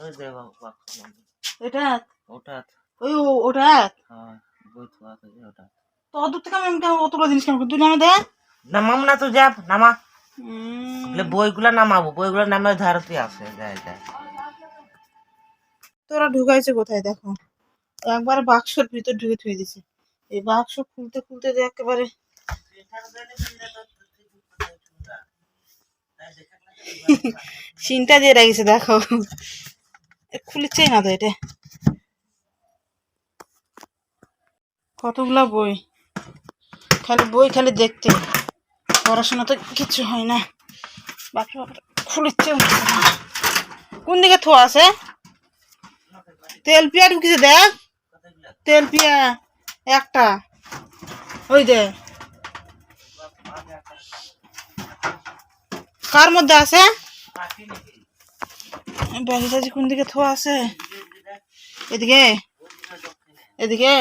ওই যে বাক্স এটা ওটা ওই ওটা হ্যাঁ বই তো আছে ওটা তো অদূর থেকে আমি অতগুলো জিনিস কেন তুই নামে দে নামাম না তো যাব নামা বইগুলা নামাবো বইগুলা নামে ধারতি আছে যায় যায় তোরা ঢুকাইছে কোথায় দেখো একবার বাক্সর ভিতর ঢুকে থুয়ে দিছে এই বাক্স খুলতে খুলতে যে একেবারে সিনটা দিয়ে রাখিছে দেখো খুলেছেই না তো এটা কতগুলা বই খালি দেখতে পড়াশোনা তো কিছু হয় না বাকি খুলেছে কোন দিকে থোয়া আছে তেল পিয়া ঢুকিছে দেখ তেল পিয়া একটা ওই দে কার মধ্যে আছে ব্যাগটাজি কোন দিকে থোয়া আছে এদিকে এদিকে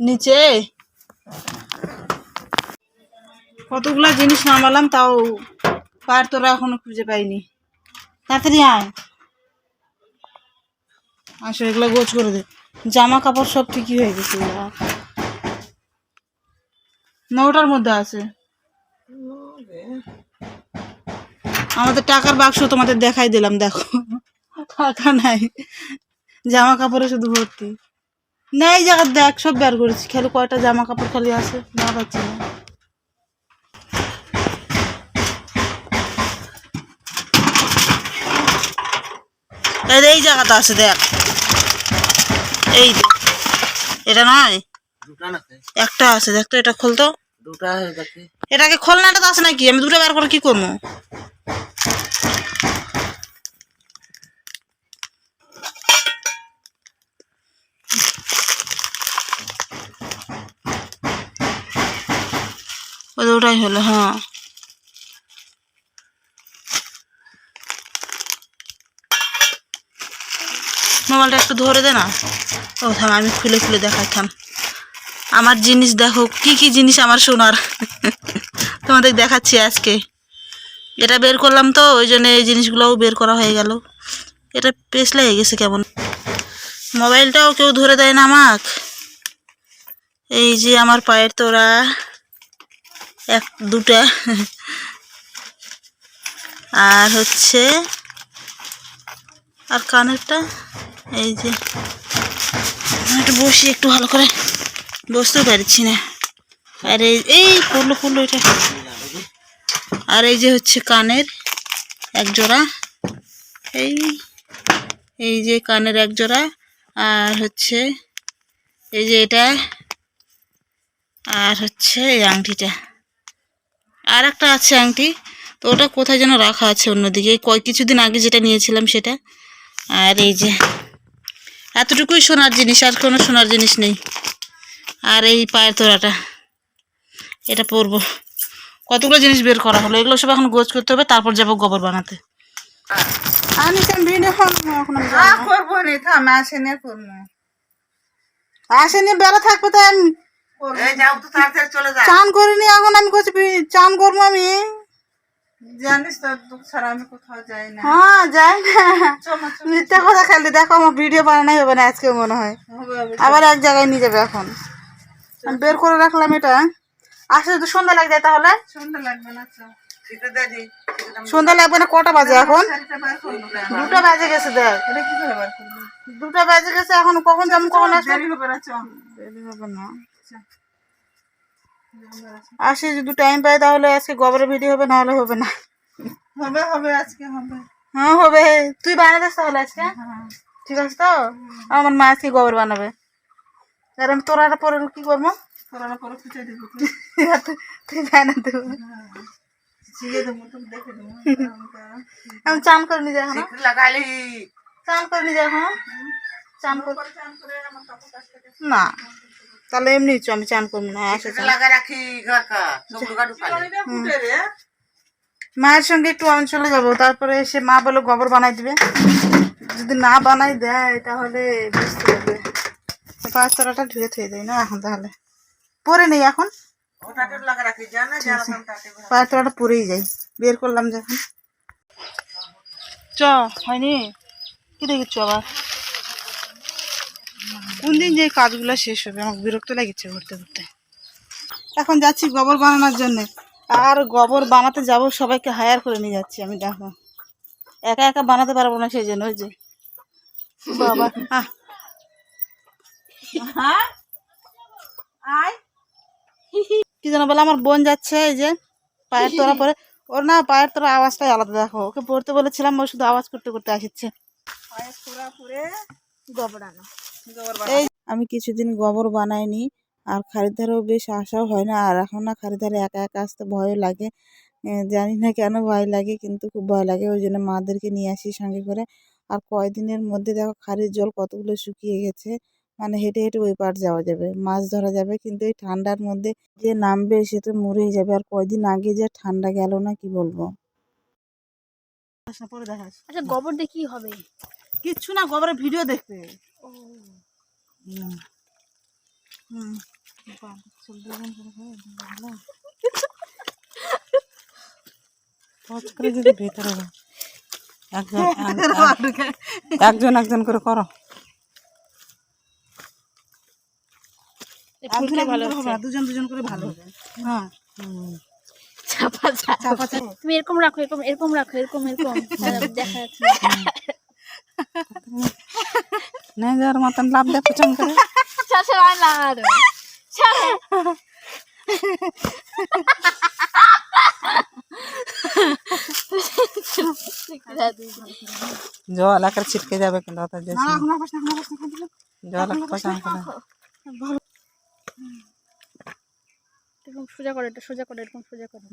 নিচে কতগুলা জিনিস নামালাম তাও পার তোরা এখনো খুঁজে পাইনি তাড়াতাড়ি আয় আসো এগুলো গোছ করে দে জামা কাপড় সব ঠিকই হয়ে গেছে নটার মধ্যে আছে আমাদের টাকার বাক্স তোমাদের দেখাই দিলাম দেখো টাকা নাই জামা কাপড়ে শুধু ভর্তি না এই জায়গা দেখ সব বের করেছি খালি কয়টা জামা কাপড় খালি আছে না পাচ্ছি না এই জায়গাটা আছে দেখ এই এটা নয় একটা আছে দেখ তো এটা খোলতো এটাকে খোলনাটা তো আছে নাকি আমি দুটো বের করে কি করবো ওটাই হলো হ্যাঁ মোবাইলটা একটু ধরে দে না ও থাম আমি খুলে খুলে দেখাইতাম আমার জিনিস দেখো কি কি জিনিস আমার সোনার তোমাদের দেখাচ্ছি আজকে এটা বের করলাম তো ওই জন্য এই জিনিসগুলোও বের করা হয়ে গেল এটা পেছ লেগে গেছে কেমন মোবাইলটাও কেউ ধরে দেয় না আমাক এই যে আমার পায়ের তোরা দুটা আর হচ্ছে আর কানেরটা এই যে একটু বসি একটু ভালো করে বসতেও পারছি না আর এই পড়লো এটা আর এই যে হচ্ছে কানের এক জোড়া এই যে কানের এক জোড়া আর হচ্ছে এই যে এটা আর হচ্ছে এই আংটিটা আর একটা আছে আংটি তো ওটা কোথায় যেন রাখা আছে অন্যদিকে কিছুদিন আগে যেটা নিয়েছিলাম সেটা আর এই যে এতটুকুই সোনার জিনিস আর কোনো সোনার জিনিস নেই আর এই পায়ের তোড়াটা এটা পরবো কতগুলো জিনিস বের করা হলো এগুলো সব এখন গোছ করতে হবে তারপর যাবো গোবর বানাতে আমি করবো না থাম আসেনি করবো আসেনি বেলা থাকবে তাই চান করিনি এখন আমি করছি চান করবো আমি জানিস তো দুঃখ ছাড়া আমি কোথাও যাই না হ্যাঁ যাই না মিথ্যা কথা খালি দেখো আমার ভিডিও বানানোই হবে না আজকে মনে হয় আবার এক জায়গায় নিয়ে যাবে এখন বের করে রাখলাম এটা আসলে তো সন্ধ্যা লাগে যায় তাহলে সন্ধ্যা লাগবে না সন্ধ্যা লাগবে না কটা বাজে এখন 2টা বাজে গেছে দেখ 2টা বাজে গেছে এখন কখন যাবো কখন আসবে দেরি হবে না আসি যদি টাইম পাই তাহলে আজকে গোবরের ভিডিও হবে নাহলে হবে না হবে আজকে হবে হ্যাঁ হবে তুই বানাবে তাহলে আজকে ঠিক আছে তো আমার মা আজকে গোবর বানাবে আর আমি তোরা পরে কি করবো তোরা পরে খুঁজে দেবো তুই বানা দেবো আমি চান করে নিয়ে যাই লাগালি চান করে নিয়ে যাই হ্যাঁ চান করে না তাহলে এমনি আমি চান করবো না মায়ের সঙ্গে একটু আমি চলে যাবো তারপরে এসে মা বলে গোবর বানাই দিবে যদি না বানাই দেয় তাহলে বুঝতে পারবে পাঁচ তলাটা ধুয়ে থুয়ে দেয় না এখন তাহলে পরে নেই এখন পায়ের তলাটা পরেই যাই বের করলাম যখন চ হয়নি কি দেখেছ আবার কোন দিন যে কাজগুলো শেষ হবে আমার বিরক্ত লাগছে ঘুরতে ঘুরতে। এখন যাচ্ছি গোবর বানানোর জন্য, আর গোবর বানাতে যাব সবাইকে হায়ার করে নিয়ে যাচ্ছি আমি। দেখো একা একা বানাতে পারবো না, সেই জন্য ওই যে বাবা কি যেন বলে আমার বোন যাচ্ছে, এই যে পায়ের তোরা পরে ওর না পায়ের তোরা আওয়াজটাই আলাদা। দেখো ওকে পড়তে বলেছিলাম, ও শুধু আওয়াজ করতে করতে আসছে। এই আমি কিছুদিন গোবর বানাইনি, আর খারিদারও বেশ আসাও হয় না। আর এখন না খারিদারে একা একা আসতে ভয় লাগে, জানি না কেন ভয় লাগে, কিন্তু খুব ভয় লাগে। ওই জন্য মাদেরকে নিয়ে আসি সঙ্গে করে। আর কয়দিনের মধ্যে দেখো খারির জল কতগুলো শুকিয়ে গেছে, মানে হেঁটে হেঁটে ওই পার যাওয়া যাবে, মাছ ধরা যাবে। কিন্তু এই ঠান্ডার মধ্যে যে নামবে সে তো মরেই যাবে। আর কয়দিন আগে যে ঠান্ডা গেল না কি বলবো। পরে দেখাস। আচ্ছা গোবর দিয়ে কি হবে? কিচ্ছু না, গোবরের ভিডিও দেখবে। যদি ভেতরে একজন একজন করে করো। দুজন দুজন করে ভালো হবে। হ্যাঁ তুমি এরকম রাখো, এরকম এরকম রাখো, এরকম এরকম দেখা যাচ্ছে নেজার মতন লাভ দেখো চম করে। জল আকার ছিটকে যাবে, কিন্তু অত জল এরকম সোজা করে, এটা সোজা করে, এরকম সোজা করে।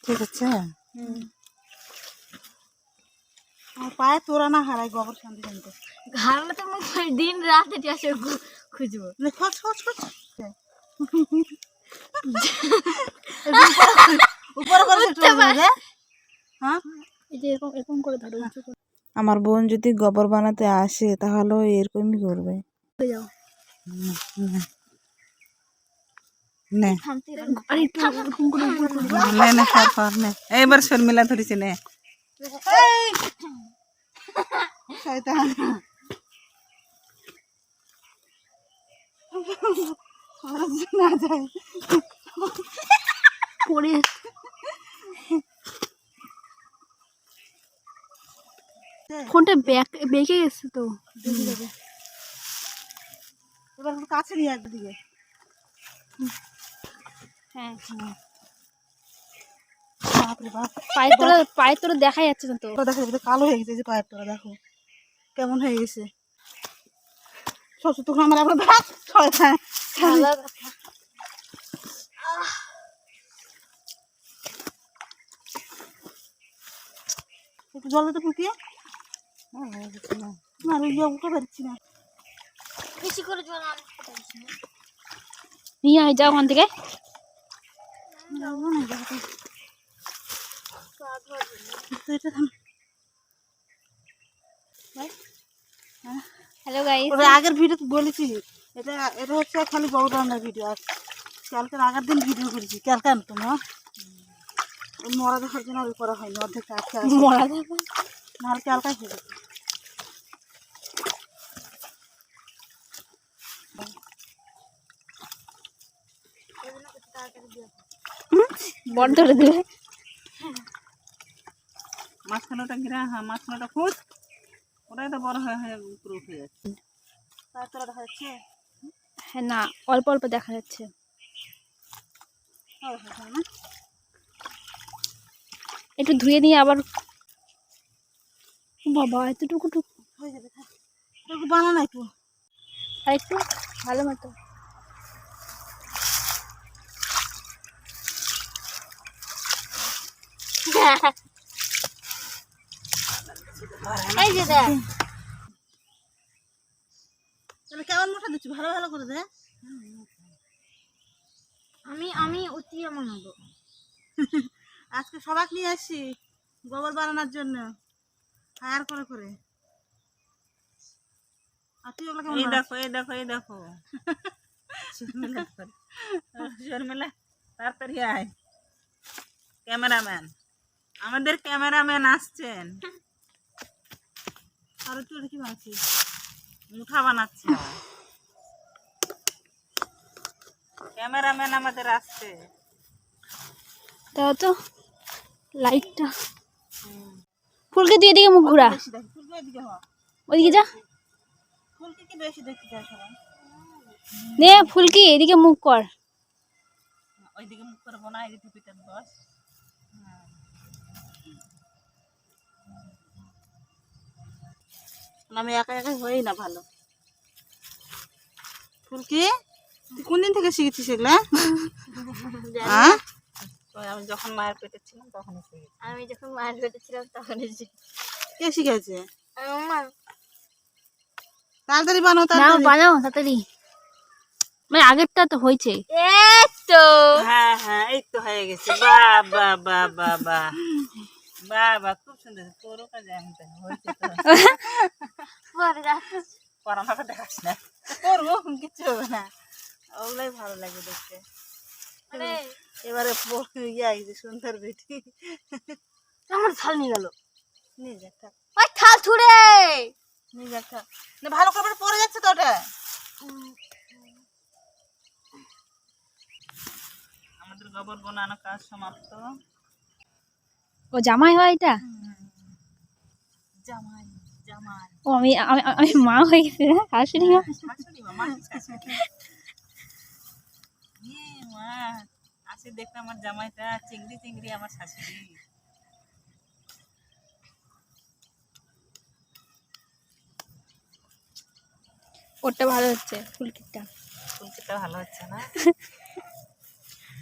ঠিক আছে। পায়ে তোরা না হারাই গোবর শান্তি শান্তি ঘাড়লে তো দিন রাত এটি আসে খুঁজবো। খোঁজ খোঁজ খোঁজ আমার বোন যদি গোবর বানাতে আসে তাহলে এরকমই করবে। এইবার শর্মিলা ধরেছি নে ফোনটা বেঁকে গেছে তো। এবার কাছে নিয়ে একদিকে। হ্যাঁ পায়ের তোরা দেখা যাচ্ছে না তো, দেখা যাবে কালো হয়ে গেছে যে পায়ের তোরা দেখো কেমন হয়ে গেছে। তখন আমার আবার একটু জল দিতে ফুটিয়ে না উঠে পারছি না। বেশি করে জল নিয়ে আয়, যাও ওখান থেকে। হ্যালো গাইস, আগের ভিডিও তো বলেছি, এটা এটা হচ্ছে খালি গোবর রান্নার ভিডিও। আর কালকের আগের দিন ভিডিও করেছি, কালকে আনতো না ওই মরা দেখার জন্য আর করা হয়নি, অর্ধেক আজকে মরা দেখা নাহলে কালকাই হয়ে গেছে। বড় ধরে দেবে মাঝখানেটা ঘিরা। হ্যাঁ মাঝখানেটা খুঁজ, ওটাই তো বড় হয়ে হয়ে উপরে উঠে যাচ্ছে। তোরা দেখা যাচ্ছে। হ্যাঁ না, অল্প অল্প দেখা যাচ্ছে। একটু ধুয়ে নিয়ে আবার। বাবা এতটুকু হয়ে যাবে, বানানো একটু আর একটু ভালো মতো। এই যে দেখ কেমন মোটা দিচ্ছি, ভালো ভালো করে দে। আমি অতি বানাবো আজকে সবাই নিয়ে আসছি গোবর বানানোর জন্য হায়ার করে করে। আর তুই ওগুলো কেমন দেখো এই দেখো এই দেখো শর্মিলা তাড়াতাড়ি আয়। ক্যামেরাম্যান, আমাদের ক্যামেরাম্যান আসছেন। আর তুই কি বানাচ্ছিস? মুঠা বানাচ্ছে ক্যামেরাম্যান আমাদের আসছে। দাও তো লাইটটা। ফুলকে তুই এদিকে মুখ ঘুরা, বেশি দেখ, ফুলকে এদিকে হ। ওইদিকে যা। ফুলকে কি বেশি দেখতে চায় সবাই? নে ফুলকি এদিকে মুখ কর। ওইদিকে মুখ করবো না, এদিকে পিঠে বস। আমি একা একা হই না ভালো। ফুলকি তুই কোন দিন থেকে শিখেছিস এগুলা? হ্যাঁ? আমি যখন মায়ের পেটে ছিলাম তখনই শিখেছি। আমি যখন মায়ের পেটে ছিলাম তখনই কে শিখেছে? মা। তাড়াতাড়ি বানাও, নাও তাড়াতাড়ি বানাও তাড়াতাড়ি, মানে আগেরটা তো হয়েছে। এই তো হ্যাঁ হ্যাঁ, এই তো হয়ে গেছে। বাহ বাহ বাহ বাহ বাহ বাহ বাহ, খুব সুন্দর। তোরও কাজ হয়েছে তো। পড়ানোটা দেখাস না, করবো কিচ্ছু হবে না, ওগুলাই ভালো লাগে দেখতে। এবারে সুন্দর বেটি আমার থাল নিয়ে গেল। নিয়ে যা, থাক, ওই থাল ছুড়ে নিয়ে যা, থাক। না, ভালো করে পড়ে যাচ্ছে তো ওটা। আমাদের গোবর বানানো কাজ সমাপ্ত। ও জামাই হয় এটা? জামাই জামাই ও আমি আমি আমি মা হয়ে গেছে, শাশুড়ি মা। শাশুড়ি মা, শাশুড়ি মা আসে দেখতে আমার জামাইটা চিংড়ি চিংড়ি আমার শাশুড়ি। ওটা ভালো হচ্ছে ফুলকিটা। ফুলকিটা ভালো হচ্ছে না?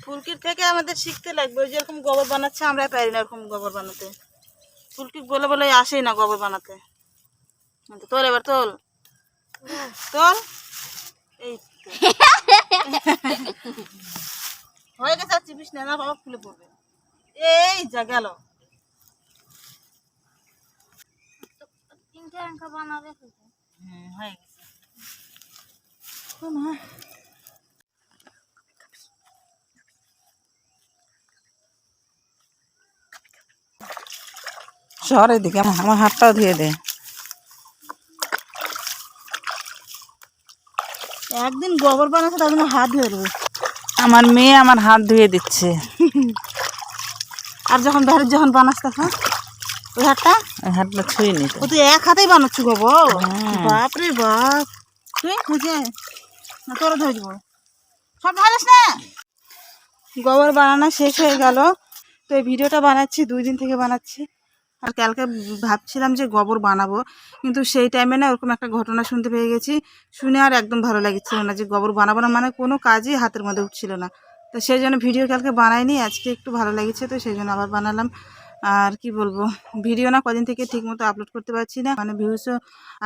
ফুলকির থেকে আমাদের শিখতে লাগবে। ওই যেরকম গোবর বানাচ্ছে আমরা পারি না এরকম গোবর বানাতে। ফুলকি বলে বলে আসেই না গোবর বানাতে। তোল এবার, তোল তোল। এই তো। হয়ে গেছে, আর চিপিস না, না বাবা ফুলে পড়বে। এই যা গেল। তিনটে অঙ্ক বানাবে। হয়ে গেছে। শহরের দিকে আমার হাতটাও ধুয়ে দে। একদিন গোবর বানাচ্ছে, তার জন্য হাত ধুয়ে দেবে। আমার মেয়ে আমার হাত ধুয়ে দিচ্ছে। আর যখন বাইরে যখন বানাস তখন ওই হাতটা ছুঁয়ে নিত। ও তুই এক হাতেই বানাচ্ছি গোবর? বাপ রে বাপ, তুই বুঝে না, তোরা ধরে দেবো। সব ঢালিস না। গোবর বানানো শেষ হয়ে গেল। তো এই ভিডিওটা বানাচ্ছি, 2 দিন থেকে বানাচ্ছি। আর কালকে ভাবছিলাম যে গোবর বানাবো, কিন্তু সেই টাইমে না ওরকম একটা ঘটনা শুনতে পেয়ে গেছি। শুনে আর একদম ভালো লাগছিল না, যে গোবর বানাবো না, মানে কোনো কাজই হাতের মধ্যে উঠছিল না। তো সেই জন্য ভিডিও কালকে বানাইনি, আজকে একটু ভালো লেগেছে তো সেই জন্য আবার বানালাম। আর কি বলবো, ভিডিও না কদিন থেকে ঠিক মতো আপলোড করতে পারছি না, মানে ভিউসও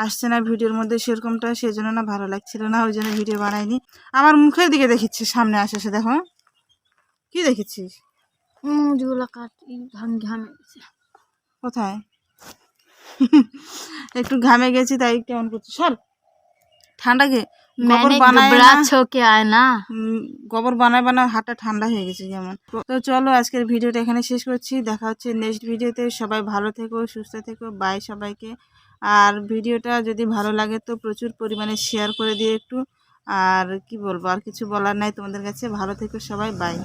আসছে না ভিডিওর মধ্যে সেরকমটা, সেই জন্য না ভালো লাগছিল না, ওই জন্য ভিডিও বানাইনি। আমার মুখের দিকে দেখিচ্ছি, সামনে আসে সে, দেখো কি দেখেছিস? যেগুলো কাট ঘামে কোথায়? একটু ঘামে গেছি তাই কেমন করছি। সর, ঠান্ডা গে গোবর বানায় না, গোবর বানায় বানায় হাতটা ঠান্ডা হয়ে গেছে যেমন। তো চলো আজকের ভিডিওটা এখানে শেষ করছি, দেখা হচ্ছে নেক্সট ভিডিওতে। সবাই ভালো থেকো, সুস্থ থেকো, বাই সবাইকে। আর ভিডিওটা যদি ভালো লাগে তো প্রচুর পরিমাণে শেয়ার করে দিও একটু। আর কি বলবো, আর কিছু বলার নাই তোমাদের কাছে। ভালো থেকো সবাই, বাই।